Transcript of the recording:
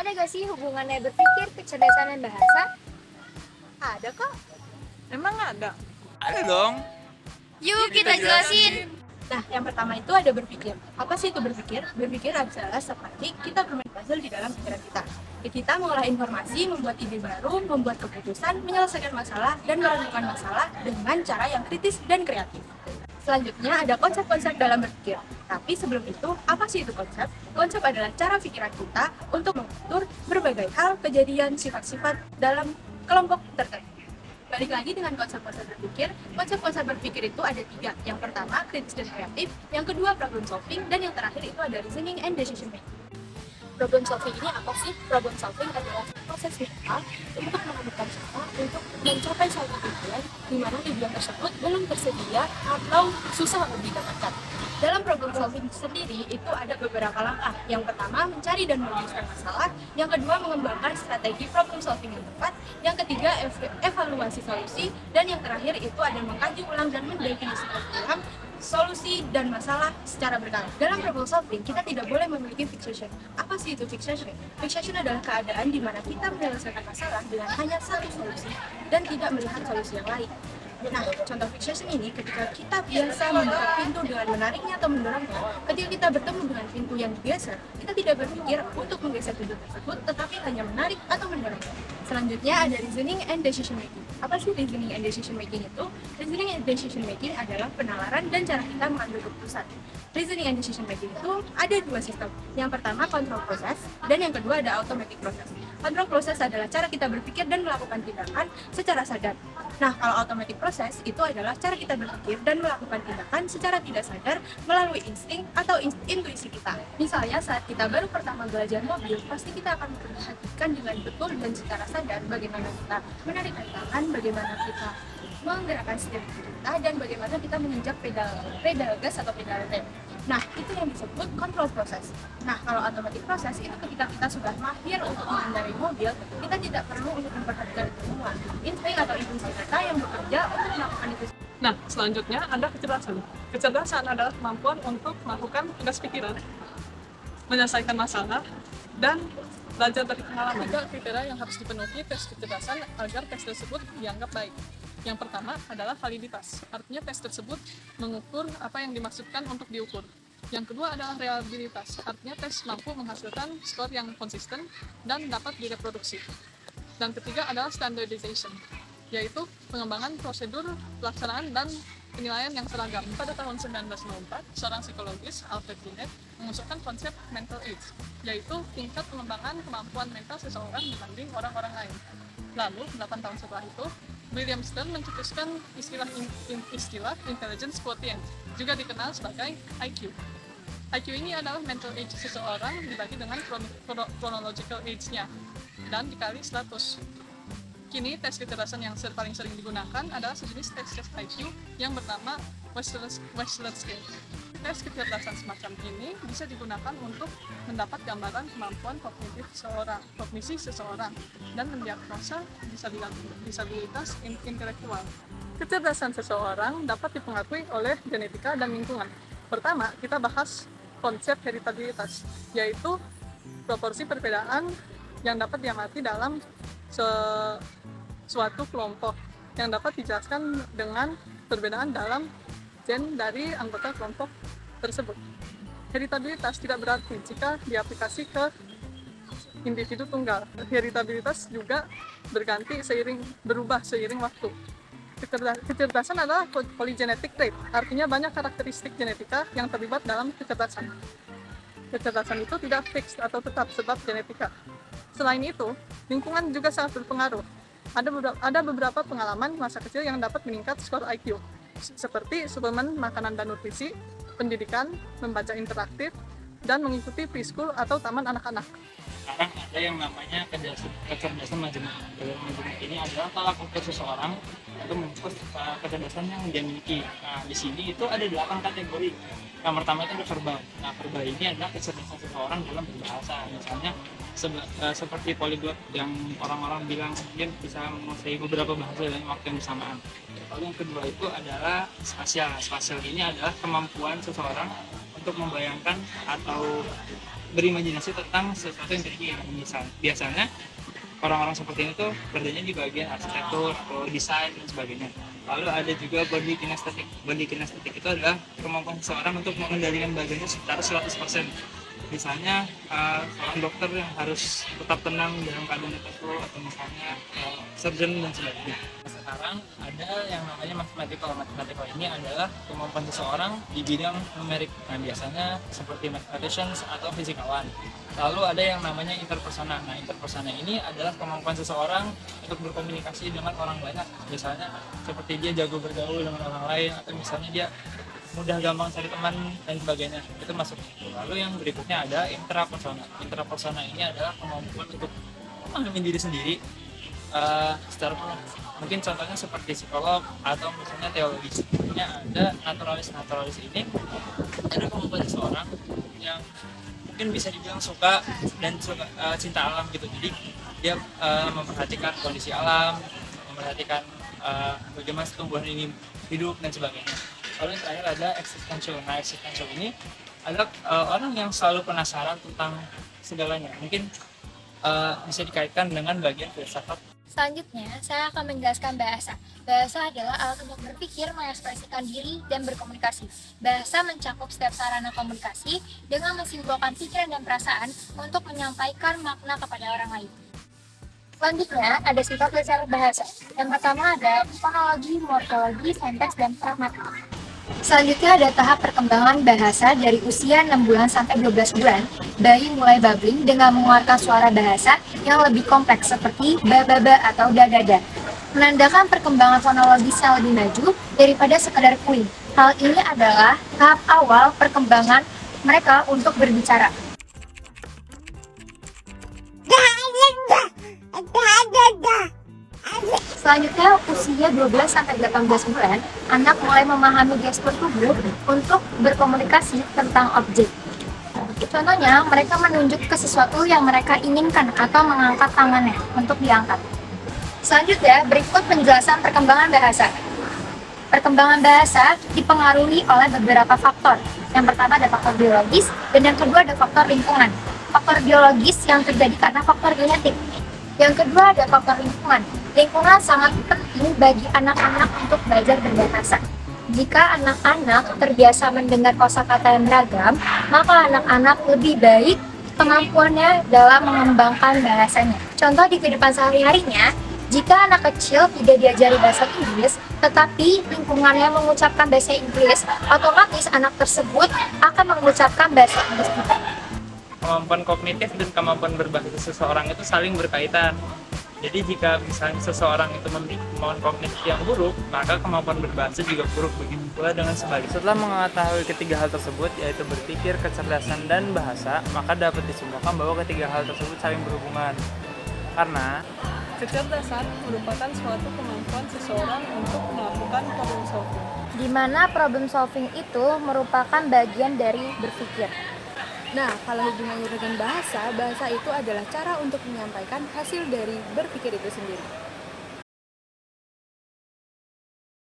Ada gak sih hubungannya berpikir, kecerdasan, dan bahasa? Ada kok. Emang ada? Ada dong. Yuk kita jelasin. Nah, yang pertama itu ada berpikir. Apa sih itu berpikir? Berpikir adalah seperti kita bermain puzzle di dalam pikiran kita. Kita mengolah informasi, membuat ide baru, membuat keputusan, menyelesaikan masalah, dan merenungkan masalah dengan cara yang kritis dan kreatif. Selanjutnya ada konsep-konsep dalam berpikir. Tapi sebelum itu, apa sih itu konsep? Konsep adalah cara pikiran kita untuk mengatur berbagai hal, kejadian, sifat-sifat dalam kelompok tertentu. Balik lagi dengan konsep-konsep berpikir. Konsep-konsep berpikir itu ada 3. Yang pertama, kritis dan kreatif. Yang kedua, problem solving. Dan yang terakhir itu ada reasoning and decision making. Problem solving ini apa sih? Problem solving adalah proses mental untuk menemukan cara untuk mencapai suatu tujuan di mana tujuan tersebut belum tersedia atau susah untuk didapatkan. Dalam problem solving sendiri itu ada beberapa langkah. Yang pertama, mencari dan merumuskan masalah. Yang kedua, mengembangkan strategi problem solving yang tepat. Yang ketiga, evaluasi solusi. Dan yang terakhir itu ada mengkaji ulang dan mendefinisikan ulang solusi dan masalah secara berkala. Dalam problem solving, kita tidak boleh memiliki fixation. Apa sih itu fixation? Fixation adalah keadaan di mana kita menyelesaikan masalah dengan hanya satu solusi dan tidak melihat solusi yang lain. Nah, contoh fixation ini ketika kita biasa membuka pintu dengan menariknya atau mendorongnya, ketika kita bertemu dengan pintu yang digeser, kita tidak berpikir untuk menggeser pintu tersebut, tetapi hanya menarik atau mendorongnya. Selanjutnya ada reasoning and decision making. Apa sih reasoning and decision making itu? Reasoning and decision making adalah penalaran dan cara kita mengambil keputusan. Reasoning and decision making itu ada 2 sistem. Yang pertama control process dan yang kedua ada automatic process. Control process adalah cara kita berpikir dan melakukan tindakan secara sadar. Nah, kalau automatic process itu adalah cara kita berpikir dan melakukan tindakan secara tidak sadar melalui insting atau intuisi kita. Misalnya saat kita baru pertama belajar mobil, pasti kita akan memperhatikan dengan betul dan secara sadar bagaimana kita menarik tangan, bagaimana kita menggerakkan setir kita, dan bagaimana kita menginjak pedal gas atau pedal rem. Nah, itu yang disebut control process. Nah, kalau automatic process itu ketika kita sudah mahir untuk mengendarai mobil, kita tidak perlu untuk memperhatikan itu semua. Insting atau intuisi kita yang bekerja untuk melakukan itu. Nah, selanjutnya ada kecerdasan. Kecerdasan adalah kemampuan untuk melakukan tugas pikiran, menyelesaikan masalah, dan belajar dari pengalaman. 3 kriteria yang harus dipenuhi tes kecerdasan agar tes tersebut dianggap baik. Yang pertama adalah validitas, artinya tes tersebut mengukur apa yang dimaksudkan untuk diukur. Yang kedua adalah reliabilitas, artinya tes mampu menghasilkan skor yang konsisten dan dapat direproduksi. Dan ketiga adalah standardization, yaitu pengembangan prosedur, pelaksanaan, dan penilaian yang seragam. Pada tahun 1994, seorang psikologis, Alfred Binet, mengusulkan konsep mental age, yaitu tingkat pengembangan kemampuan mental seseorang dibanding orang-orang lain. Lalu, 8 tahun setelah itu, William Stern mencetuskan istilah intelligence quotient, juga dikenal sebagai IQ. IQ ini adalah mental age seseorang dibagi dengan chronological age-nya dan dikali 100. Kini tes kecerdasan yang paling sering digunakan adalah sejenis tes IQ yang bernama Wechsler Scale. Tes kecerdasan semacam ini bisa digunakan untuk mendapat gambaran kemampuan kognisi seseorang dan mendiagnosa disabilitas intelektual. Kecerdasan seseorang dapat dipengaruhi oleh genetika dan lingkungan. Pertama, kita bahas konsep heritabilitas, yaitu proporsi perbedaan yang dapat diamati dalam suatu kelompok yang dapat dijelaskan dengan perbedaan dalam gen dari anggota kelompok tersebut. Heritabilitas tidak berarti jika diaplikasi ke individu tunggal. Heritabilitas juga berubah seiring waktu. Kecerdasan adalah polygenetic trait, artinya banyak karakteristik genetika yang terlibat dalam kecerdasan. Kecerdasan itu tidak fix atau tetap sebab genetika. Selain itu, lingkungan juga sangat berpengaruh. Ada beberapa pengalaman masa kecil yang dapat meningkat skor IQ, seperti suplemen makanan dan nutrisi, pendidikan, membaca interaktif, dan mengikuti preschool atau taman anak-anak. Sekarang ada yang namanya kecerdasan majemuk. Kecerdasan majemuk ini adalah tolak ukur seseorang untuk mengukur kecerdasan yang dia miliki. Nah, di sini itu ada 8 kategori. Yang pertama itu ada verbal. Nah, verbal ini adalah kecerdasan seseorang dalam berbahasa. Misalnya seperti polyglot yang orang-orang bilang mungkin bisa menguasai beberapa bahasa dalam waktu yang bersamaan. Lalu yang kedua itu adalah spasial. Spasial ini adalah kemampuan seseorang untuk membayangkan atau berimajinasi tentang sesuatu yang terjadi. Biasanya orang-orang seperti ini tuh kerjanya di bagian arsitektur atau desain dan sebagainya. Lalu ada juga body kinestetik. Body kinestetik itu adalah kemampuan seseorang untuk mengendalikan badannya secara 100%. Misalnya seorang dokter yang harus tetap tenang dalam keadaan tertentu, atau misalnya surgeon dan sebagainya. Sekarang ada yang namanya mathematical. Mathematical ini adalah kemampuan seseorang di bidang numerik. Nah, biasanya seperti mathematicians atau fisikawan. Lalu ada yang namanya interpersona. Nah, interpersona ini adalah kemampuan seseorang untuk berkomunikasi dengan orang banyak. Misalnya seperti dia jago bergaul dengan orang lain, atau misalnya dia mudah gampang cari teman dan sebagainya, itu masuk. Lalu yang berikutnya ada intrapersona. Intrapersona ini adalah kemampuan untuk memahami diri sendiri secara penuh. Mungkin contohnya seperti psikolog atau misalnya teologis. Ada naturalis. Naturalis ini ada kemampuan seseorang yang mungkin bisa dibilang suka dan cinta alam gitu. Jadi dia memperhatikan kondisi alam, memperhatikan bagaimana tumbuhan ini hidup dan sebagainya. Lalu yang terakhir ada existential. Nah, existential ini adalah orang yang selalu penasaran tentang segalanya. Mungkin bisa dikaitkan dengan bagian filsafat. Selanjutnya, saya akan menjelaskan bahasa. Bahasa adalah alat untuk berpikir, mengekspresikan diri, dan berkomunikasi. Bahasa mencakup setiap sarana komunikasi dengan mensimpulkan pikiran dan perasaan untuk menyampaikan makna kepada orang lain. Selanjutnya, ada sifat dasar bahasa. Yang pertama ada fonologi, morfologi, sintaks, dan pragmatika. Selanjutnya ada tahap perkembangan bahasa dari usia 6 bulan sampai 12 bulan. Bayi mulai babbling dengan mengeluarkan suara bahasa yang lebih kompleks seperti ba-ba-ba atau da-da-da. Menandakan perkembangan fonologis yang lebih maju daripada sekedar kuing. Hal ini adalah tahap awal perkembangan mereka untuk berbicara. Selanjutnya, usia 12 sampai 18 bulan, anak mulai memahami gestur tubuh untuk berkomunikasi tentang objek. Contohnya, mereka menunjuk ke sesuatu yang mereka inginkan atau mengangkat tangannya untuk diangkat. Selanjutnya, berikut penjelasan perkembangan bahasa. Perkembangan bahasa dipengaruhi oleh beberapa faktor. Yang pertama ada faktor biologis, dan yang kedua ada faktor lingkungan. Faktor biologis yang terjadi karena faktor genetik. Yang kedua ada faktor lingkungan. Lingkungan sangat penting bagi anak-anak untuk belajar berbahasa. Jika anak-anak terbiasa mendengar kosakata yang beragam, maka anak-anak lebih baik kemampuannya dalam mengembangkan bahasanya. Contoh di kehidupan sehari-harinya, jika anak kecil tidak diajari bahasa Inggris, tetapi lingkungannya mengucapkan bahasa Inggris, otomatis anak tersebut akan mengucapkan bahasa Inggris juga. Kemampuan kognitif dan kemampuan berbahasa seseorang itu saling berkaitan. Jadi jika misalnya seseorang itu memiliki kemampuan kognitif yang buruk, maka kemampuan berbahasa juga buruk, begitu pula dengan sebaliknya. Setelah mengetahui ketiga hal tersebut, yaitu berpikir, kecerdasan, dan bahasa, maka dapat disimpulkan bahwa ketiga hal tersebut saling berhubungan. Karena Kecerdasan merupakan suatu kemampuan seseorang untuk melakukan problem solving. Di mana problem solving itu merupakan bagian dari berpikir. Nah, kalau hubungannya dengan bahasa, bahasa itu adalah cara untuk menyampaikan hasil dari berpikir itu sendiri.